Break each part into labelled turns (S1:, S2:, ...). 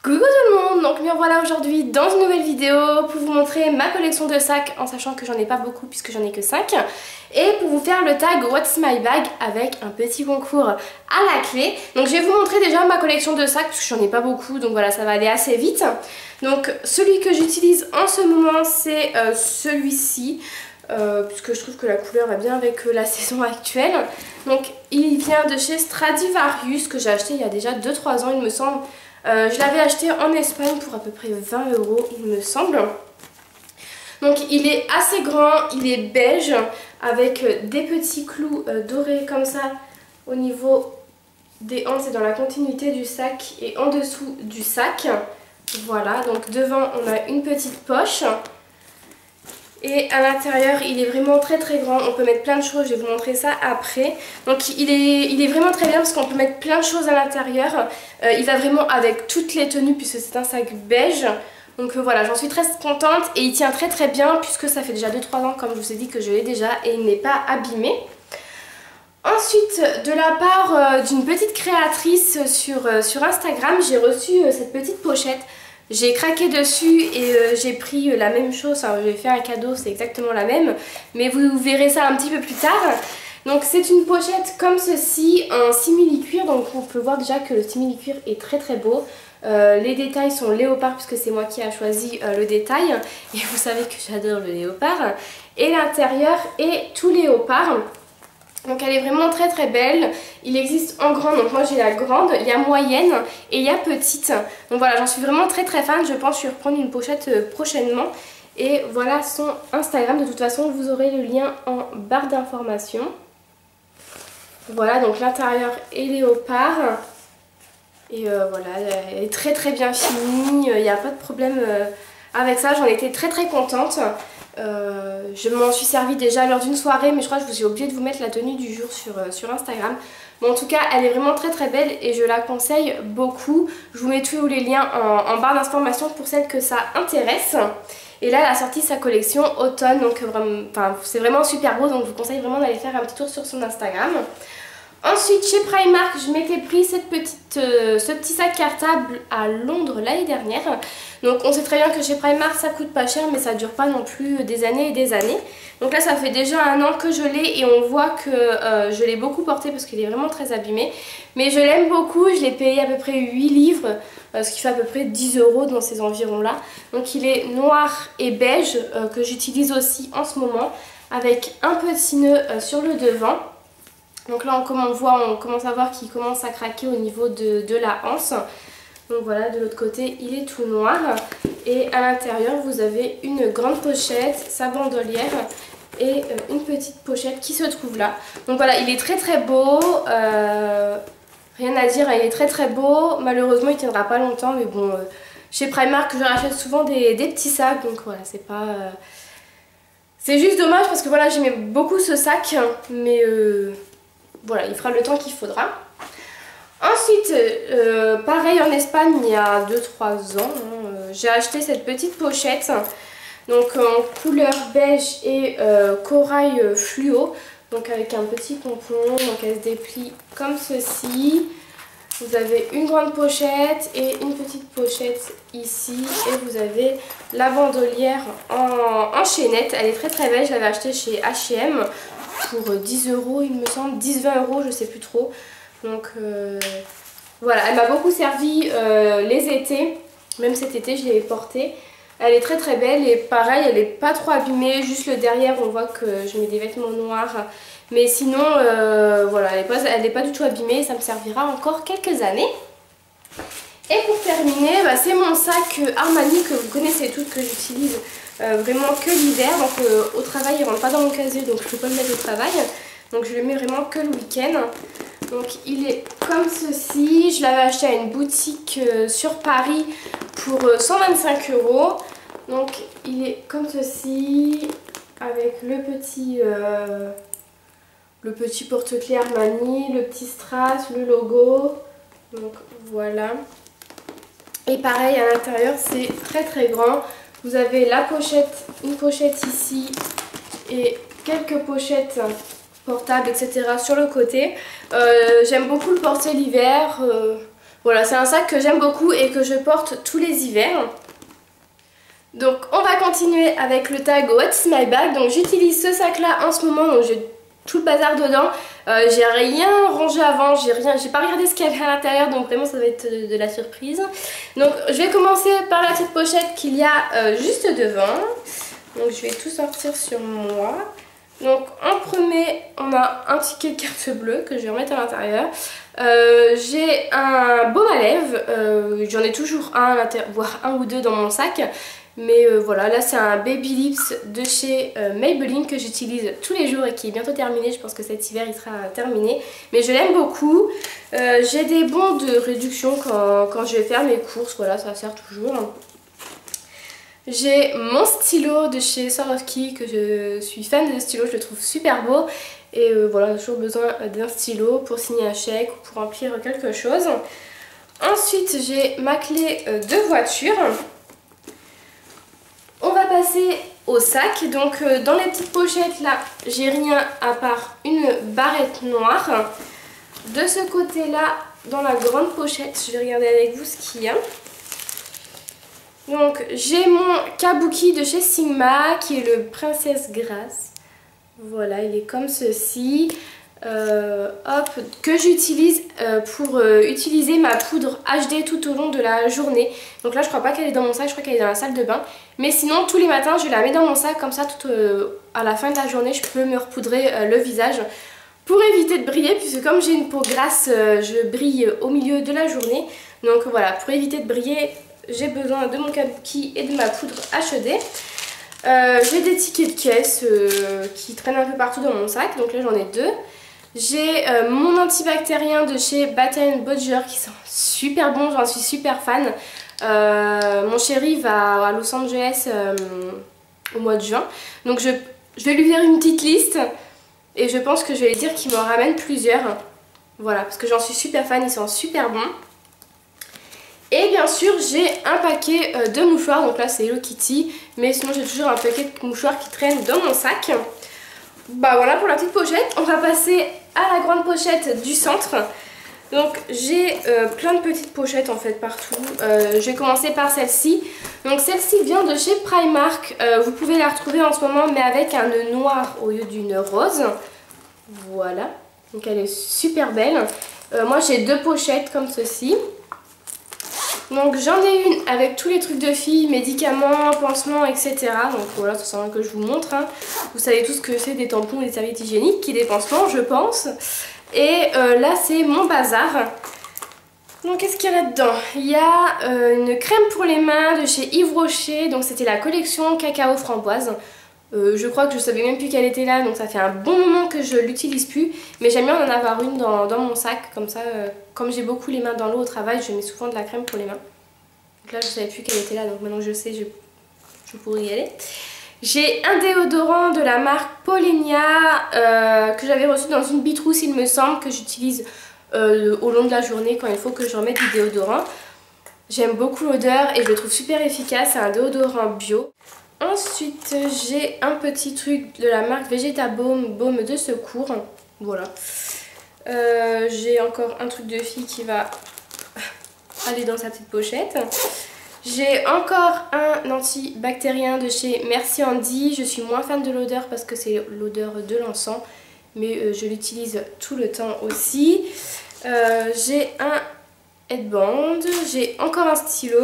S1: Coucou tout le monde, donc me voilà aujourd'hui dans une nouvelle vidéo pour vous montrer ma collection de sacs en sachant que j'en ai pas beaucoup puisque j'en ai que 5 et pour vous faire le tag What's My Bag avec un petit concours à la clé. Donc je vais vous montrer déjà ma collection de sacs parce que j'en ai pas beaucoup, donc voilà, ça va aller assez vite. Donc celui que j'utilise en ce moment c'est celui-ci puisque je trouve que la couleur va bien avec la saison actuelle. Donc il vient de chez Stradivarius que j'ai acheté il y a déjà 2-3 ans il me semble. Je l'avais acheté en Espagne pour à peu près 20 € il me semble. Donc il est assez grand, il est beige avec des petits clous dorés comme ça au niveau des hanches et dans la continuité du sac et en dessous du sac. Voilà, donc devant on a une petite poche. Et à l'intérieur il est vraiment très grand, on peut mettre plein de choses, je vais vous montrer ça après. Donc il est vraiment très bien parce qu'on peut mettre plein de choses à l'intérieur. Il va vraiment avec toutes les tenues puisque c'est un sac beige. Donc voilà, j'en suis très contente et il tient très bien puisque ça fait déjà 2-3 ans comme je vous ai dit que je l'ai déjà et il n'est pas abîmé. Ensuite, de la part d'une petite créatrice sur Instagram, j'ai reçu cette petite pochette. J'ai craqué dessus et j'ai pris la même chose, enfin j'ai fait un cadeau, c'est exactement la même, mais vous verrez ça un petit peu plus tard. Donc c'est une pochette comme ceci, en simili-cuir, donc on peut voir déjà que le simili-cuir est très beau. Les détails sont léopard puisque c'est moi qui ai choisi le détail, et vous savez que j'adore le léopard. Et l'intérieur est tout léopard. Donc elle est vraiment très belle, il existe en grande, donc moi j'ai la grande, il y a moyenne et il y a petite. Donc voilà, j'en suis vraiment très fan, je pense que je vais reprendre une pochette prochainement. Et voilà son Instagram, de toute façon vous aurez le lien en barre d'informations. Voilà, donc l'intérieur est léopard. Et voilà, elle est très bien finie, il n'y a pas de problème avec ça, j'en étais très contente. Je m'en suis servi déjà lors d'une soirée, mais je crois que je vous ai oublié de vous mettre la tenue du jour sur Instagram. Mais en tout cas elle est vraiment très belle et je la conseille beaucoup. Je vous mets tous les liens en barre d'informations pour celles que ça intéresse. Et là elle a sorti sa collection automne, donc c'est vraiment super beau, donc je vous conseille vraiment d'aller faire un petit tour sur son Instagram. Ensuite chez Primark je m'étais pris ce petit sac cartable à Londres l'année dernière. Donc on sait très bien que chez Primark ça coûte pas cher mais ça dure pas non plus des années et des années. Donc là ça fait déjà un an que je l'ai et on voit que je l'ai beaucoup porté parce qu'il est vraiment très abîmé. Mais je l'aime beaucoup, je l'ai payé à peu près 8 livres, ce qui fait à peu près 10 € dans ces environs là. Donc il est noir et beige que j'utilise aussi en ce moment avec un petit nœud sur le devant. Donc là on commence à voir qu'il commence à craquer au niveau de la hanche. Donc voilà, de l'autre côté il est tout noir. Et à l'intérieur vous avez une grande pochette, sa bandolière et une petite pochette qui se trouve là. Donc voilà, il est très beau, rien à dire, il est très beau. Malheureusement il tiendra pas longtemps mais bon, chez Primark je rachète souvent des petits sacs. Donc voilà, c'est pas... c'est juste dommage parce que voilà, j'aimais beaucoup ce sac mais... voilà, il fera le temps qu'il faudra. Ensuite, pareil en Espagne, il y a 2-3 ans, j'ai acheté cette petite pochette. Donc en couleur beige et corail fluo. Donc avec un petit pompon, donc elle se déplie comme ceci. Vous avez une grande pochette et une petite pochette ici. Et vous avez la bandolière en chaînette. Elle est très belle, je l'avais achetée chez H&M pour 10 € il me semble, 10-20 €, je sais plus trop. Donc voilà, elle m'a beaucoup servi les étés, même cet été je l'ai portée. Elle est très belle et pareil, elle est pas trop abîmée, juste le derrière on voit que je mets des vêtements noirs. Mais sinon voilà, elle n'est pas du tout abîmée, ça me servira encore quelques années. Et pour terminer, c'est mon sac Armani que vous connaissez toutes, que j'utilise vraiment que l'hiver. Donc au travail il rentre pas dans mon casier, donc je peux pas le mettre au travail. Donc je le mets vraiment que le week-end. Donc il est comme ceci. Je l'avais acheté à une boutique sur Paris pour 125 €. Donc il est comme ceci avec le petit porte-clés Armani, le petit strass, le logo. Donc voilà. Et pareil à l'intérieur c'est très grand. Vous avez la pochette, une pochette ici et quelques pochettes portables etc. sur le côté. J'aime beaucoup le porter l'hiver. Voilà, c'est un sac que j'aime beaucoup et que je porte tous les hivers. Donc on va continuer avec le tag What's My Bag. Donc j'utilise ce sac là en ce moment, donc j'ai tout le bazar dedans. J'ai rien rangé avant, j'ai pas regardé ce qu'il y avait à l'intérieur, donc vraiment ça va être de la surprise. Donc je vais commencer par la petite pochette qu'il y a juste devant. Donc je vais tout sortir sur moi. Donc en premier on a un ticket de carte bleue que je vais remettre à l'intérieur. J'ai un baume à lèvres, j'en ai toujours un à l'intérieur, voire un ou deux dans mon sac. Mais voilà, là c'est un Baby Lips de chez Maybelline que j'utilise tous les jours et qui est bientôt terminé. Je pense que cet hiver il sera terminé. Mais je l'aime beaucoup. J'ai des bons de réduction quand je vais faire mes courses. Voilà, ça sert toujours. J'ai mon stylo de chez Swarovski que je suis fan de ce stylo. Je le trouve super beau. Et voilà, on a toujours besoin d'un stylo pour signer un chèque ou pour remplir quelque chose. Ensuite, j'ai ma clé de voiture. On va passer au sac. Donc dans les petites pochettes là, j'ai rien à part une barrette noire. De ce côté là, dans la grande pochette, je vais regarder avec vous ce qu'il y a. Donc j'ai mon kabuki de chez Sigma qui est le Princesse Grace. Voilà, il est comme ceci. Hop, que j'utilise pour utiliser ma poudre HD tout au long de la journée. Donc là je crois pas qu'elle est dans mon sac, je crois qu'elle est dans la salle de bain. Mais sinon tous les matins je la mets dans mon sac, comme ça tout à la fin de la journée je peux me repoudrer le visage pour éviter de briller, puisque comme j'ai une peau grasse je brille au milieu de la journée. Donc voilà, pour éviter de briller j'ai besoin de mon kabuki et de ma poudre HD. J'ai des tickets de caisse qui traînent un peu partout dans mon sac, donc là j'en ai deux. J'ai mon antibactérien de chez Bath & Botger qui sent super bon, j'en suis super fan. Mon chéri va à Los Angeles au mois de juin, donc je vais lui faire une petite liste et je pense que je vais lui dire qu'il m'en ramène plusieurs. Voilà, parce que j'en suis super fan, ils sont super bons. Et bien sûr j'ai un paquet de mouchoirs, donc là c'est Hello Kitty, mais sinon j'ai toujours un paquet de mouchoirs qui traînent dans mon sac. Bah voilà pour la petite pochette. On va passer à la grande pochette du centre. Donc j'ai plein de petites pochettes en fait partout. Je vais commencer par celle-ci. Donc celle-ci vient de chez Primark. Vous pouvez la retrouver en ce moment mais avec un nœud noir au lieu du nœud rose. Voilà. Donc elle est super belle. Moi j'ai deux pochettes comme ceci. Donc j'en ai une avec tous les trucs de filles, médicaments, pansements, etc. Donc voilà, ça sert à rien que je vous montre. Hein. Vous savez tous ce que c'est des tampons et des serviettes hygiéniques, qui des pansements je pense. Et là c'est mon bazar. Donc qu'est-ce qu'il y a là-dedans? Il y a une crème pour les mains de chez Yves Rocher. Donc c'était la collection cacao framboise. Je crois que je savais même plus qu'elle était là, donc ça fait un bon moment que je l'utilise plus. Mais j'aime bien en avoir une dans mon sac, comme ça, comme j'ai beaucoup les mains dans l'eau au travail, je mets souvent de la crème pour les mains. Donc là je savais plus qu'elle était là, donc maintenant que je sais, je pourrais y aller. J'ai un déodorant de la marque Polenia que j'avais reçu dans une bitrousse il me semble, que j'utilise au long de la journée quand il faut que je remette du déodorant. J'aime beaucoup l'odeur et je le trouve super efficace, c'est un déodorant bio. Ensuite j'ai un petit truc de la marque Vegetabaume, baume de secours, voilà. J'ai encore un truc de fille qui va aller dans sa petite pochette. J'ai encore un antibactérien de chez Merci Andy. Je suis moins fan de l'odeur parce que c'est l'odeur de l'encens, mais je l'utilise tout le temps aussi. J'ai un headband, j'ai encore un stylo.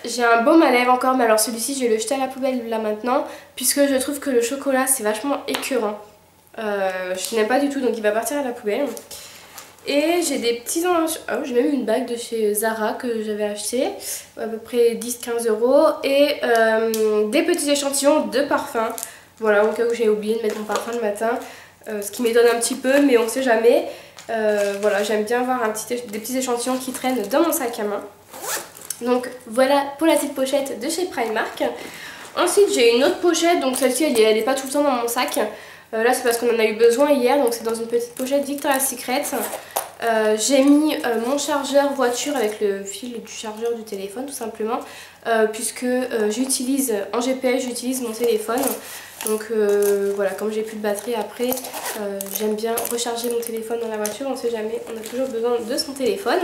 S1: J'ai un baume à lèvres encore, mais alors celui-ci je vais le jeter à la poubelle là maintenant, puisque je trouve que le chocolat c'est vachement écœurant. Je n'aime pas du tout, donc il va partir à la poubelle. Et j'ai des petits ensembles. Oh, j'ai même eu une bague de chez Zara que j'avais acheté, à peu près 10-15 €. Et des petits échantillons de parfum. Voilà, au cas où j'ai oublié de mettre mon parfum le matin. Ce qui m'étonne un petit peu, mais on sait jamais. Voilà, j'aime bien avoir des petits échantillons qui traînent dans mon sac à main. Donc voilà pour la petite pochette de chez Primark. Ensuite j'ai une autre pochette, donc celle-ci elle est pas tout le temps dans mon sac. Là c'est parce qu'on en a eu besoin hier, donc c'est dans une petite pochette Victoria's Secret. J'ai mis mon chargeur voiture avec le fil du chargeur du téléphone tout simplement, puisque j'utilise en GPS, j'utilise mon téléphone. Donc voilà, comme j'ai plus de batterie après, j'aime bien recharger mon téléphone dans la voiture, on sait jamais, on a toujours besoin de son téléphone.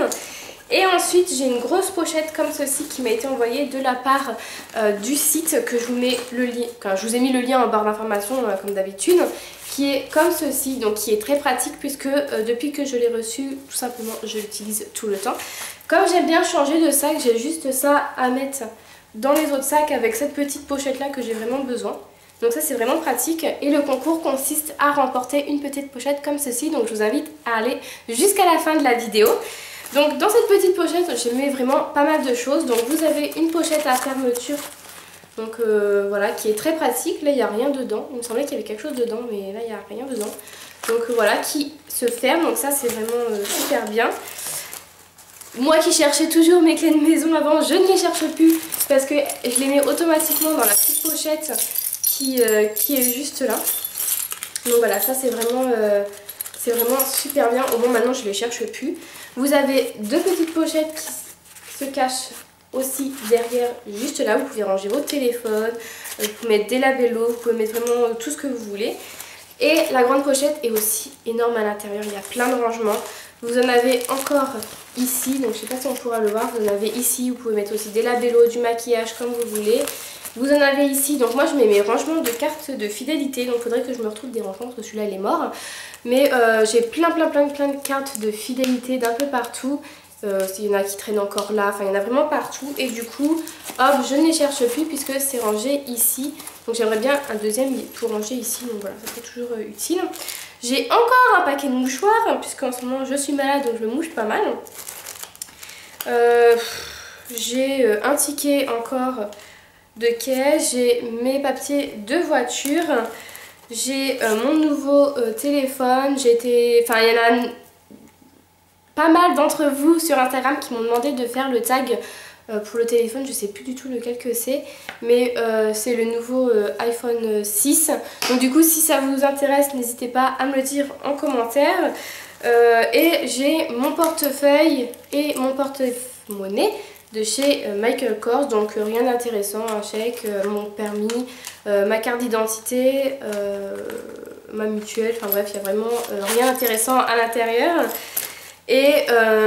S1: Et ensuite j'ai une grosse pochette comme ceci qui m'a été envoyée de la part du site, que je vous mets le lien, enfin, je vous ai mis le lien en barre d'information comme d'habitude, qui est comme ceci, donc qui est très pratique puisque depuis que je l'ai reçu, tout simplement je l'utilise tout le temps. Comme j'aime bien changer de sac, j'ai juste ça à mettre dans les autres sacs avec cette petite pochette là que j'ai vraiment besoin. Donc ça c'est vraiment pratique, et le concours consiste à remporter une petite pochette comme ceci, donc je vous invite à aller jusqu'à la fin de la vidéo. Donc dans cette petite pochette j'ai mis vraiment pas mal de choses. Donc vous avez une pochette à fermeture, donc voilà, qui est très pratique. Là il n'y a rien dedans, il me semblait qu'il y avait quelque chose dedans mais là il n'y a rien dedans. Donc voilà, qui se ferme, donc ça c'est vraiment super bien. Moi qui cherchais toujours mes clés de maison avant, je ne les cherche plus parce que je les mets automatiquement dans la petite pochette qui est juste là. Donc voilà, ça c'est vraiment super bien. Au moins maintenant je les cherche plus. Vous avez deux petites pochettes qui se cachent aussi derrière, juste là. Vous pouvez ranger votre téléphone, vous pouvez mettre des labellos, vous pouvez mettre vraiment tout ce que vous voulez. Et la grande pochette est aussi énorme à l'intérieur, il y a plein de rangements. Vous en avez encore ici, donc je sais pas si on pourra le voir, vous en avez ici, vous pouvez mettre aussi des labellos, du maquillage comme vous voulez. Vous en avez ici, donc moi je mets mes rangements de cartes de fidélité, donc il faudrait que je me retrouve des rangements parce que celui-là il est mort. Mais j'ai plein de cartes de fidélité d'un peu partout. Il y en a qui traînent encore là, enfin il y en a vraiment partout. Et du coup, hop, je ne les cherche plus puisque c'est rangé ici. Donc j'aimerais bien un deuxième pour ranger ici, donc voilà, ça serait toujours utile. J'ai encore un paquet de mouchoirs, puisqu'en ce moment je suis malade donc je me mouche pas mal. J'ai un ticket encore de caisse, j'ai mes papiers de voiture, j'ai mon nouveau téléphone. Enfin il y en a pas mal d'entre vous sur Instagram qui m'ont demandé de faire le tag pour le téléphone, je sais plus du tout lequel que c'est, mais c'est le nouveau iPhone 6. Donc du coup si ça vous intéresse, n'hésitez pas à me le dire en commentaire. Et j'ai mon portefeuille et mon porte-monnaie de chez Michael Kors, donc rien d'intéressant, un chèque, mon permis, ma carte d'identité, ma mutuelle, enfin bref, il n'y a vraiment rien d'intéressant à l'intérieur. Et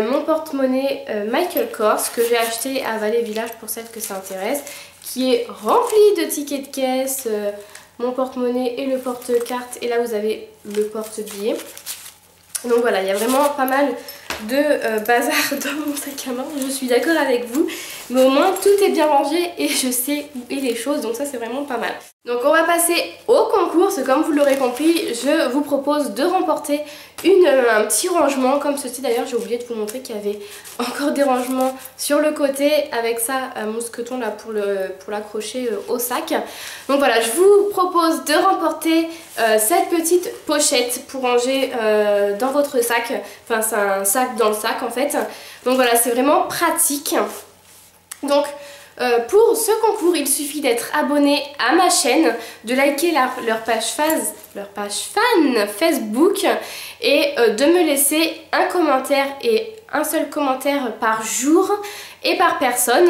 S1: mon porte-monnaie Michael Kors que j'ai acheté à Vallée Village pour celles que ça intéresse, qui est rempli de tickets de caisse, mon porte-monnaie et le porte-carte, et là vous avez le porte-billet. Donc voilà, il y a vraiment pas mal de bazar dans mon sac à main, je suis d'accord avec vous, mais au moins tout est bien rangé et je sais où est les choses, donc ça c'est vraiment pas mal. Donc on va passer au concours. Comme vous l'aurez compris, je vous propose de remporter un petit rangement comme ceci. D'ailleurs j'ai oublié de vous montrer qu'il y avait encore des rangements sur le côté avec ça, mousqueton là pour l'accrocher au sac. Donc voilà, je vous propose de remporter cette petite pochette pour ranger dans votre sac. Enfin c'est un sac dans le sac en fait. Donc voilà, c'est vraiment pratique. Donc pour ce concours, il suffit d'être abonné à ma chaîne, de liker leur page fan Facebook et de me laisser un commentaire, et un seul commentaire par jour et par personne.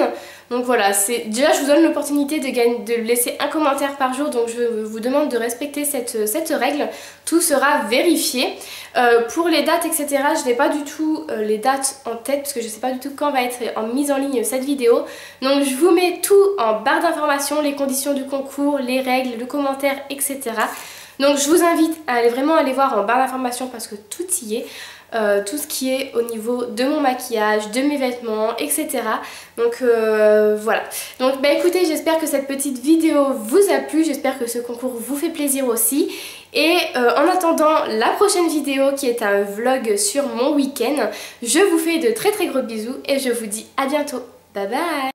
S1: Donc voilà, déjà je vous donne l'opportunité de laisser un commentaire par jour, donc je vous demande de respecter cette règle. Tout sera vérifié. Pour les dates etc, je n'ai pas du tout les dates en tête parce que je ne sais pas du tout quand va être mise en ligne cette vidéo. Donc je vous mets tout en barre d'informations, les conditions du concours, les règles, le commentaire etc. Donc je vous invite à vraiment aller voir en barre d'informations parce que tout y est. Tout ce qui est au niveau de mon maquillage, de mes vêtements, etc. Donc voilà. Donc bah écoutez, j'espère que cette petite vidéo vous a plu, j'espère que ce concours vous fait plaisir aussi. Et en attendant la prochaine vidéo qui est un vlog sur mon week-end, je vous fais de très gros bisous et je vous dis à bientôt. Bye bye.